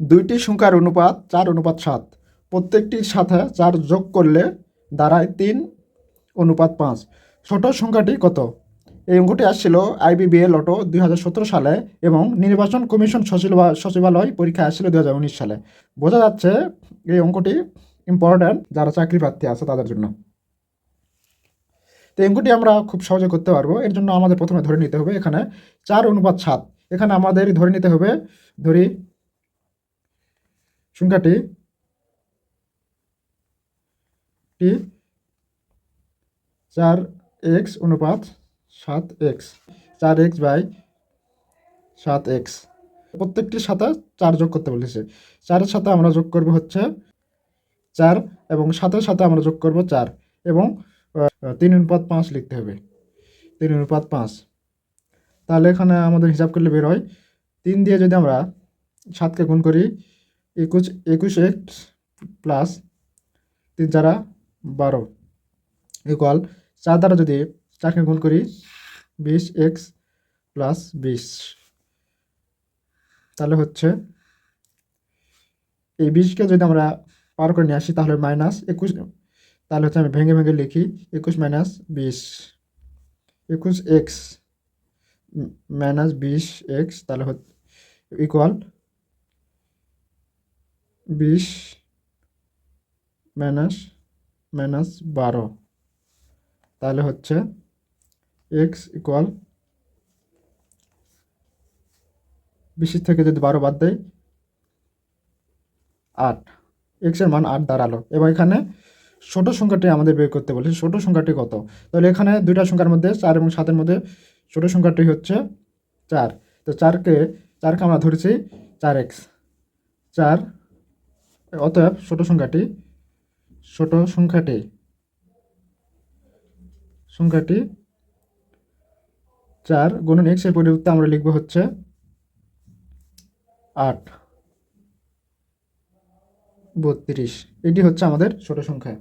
দুইটি সংখ্যার অনুপাত 4:7, প্রত্যেকটির সাথে 4 যোগ করলে দাঁড়ায় 3:5। ছোট সংখ্যাটি কত? এই অঙ্কটি আসছিল IBBA লটো 2017 সালে এবং নির্বাচন কমিশন সচিবালয় পরীক্ষায় আসছিল 2019 সালে। বোঝা যাচ্ছে এই অঙ্কটি ইম্পর্ট্যান্ট যারা চাকরি প্রার্থী আছে তাদের জন্য। তো এই অঙ্কটি আমরা খুব সহজে করতে পারবো। এর জন্য আমাদের প্রথমে ধরে নিতে হবে এখানে 4:7। এখানে আমাদের ধরে নিতে হবে, ধরি সংখ্যাটি 4x/7x, 4x/7x। প্রত্যেকটির সাথে 4 যোগ করতে বলেছে। 4-এর সাথে আমরা যোগ করব হচ্ছে 4 এবং 7-এর সাথে আমরা যোগ করব 4 এবং 3:5 লিখতে হবে। 3:5। তাহলে এখানে আমাদের হিসাব করলে বের হয় 3 দিয়ে যদি আমরা 7কে গুণ করি 21x প্লাস 3×4 ইকুয়াল 4 দ্বারা যদি 4কে গুণ করি 20x প্লাস 20। তাহলে হচ্ছে এই 20কে যদি আমরা পার করে নিয়ে আসি তাহলে -21। তাহলে হচ্ছে আমি ভেঙে ভেঙে লিখি 21 - 20, 21x -20x, তাহলে ইকুয়াল 20 -12। তাহলে হচ্ছে x ইকুয়াল 20 থেকে যদি 12 বাদ দেয় 8, x এর মান 8 দাঁড়ালো। এবং এখানে ছোট সংখ্যাটি আমাদের বের করতে বলেছে। ছোট সংখ্যাটি কত? তাহলে এখানে দুইটা সংখ্যার মধ্যে 4 এবং 7-এর মধ্যে ছোট সংখ্যাটি হচ্ছে 4। তো 4কে আমরা ধরেছি 4x 4। অতএব ছোট সংখ্যাটি 4 গুণন x এর পরিবর্তে আমরা লিখব হচ্ছে 8/32। এটি হচ্ছে আমাদের ছোট সংখ্যা।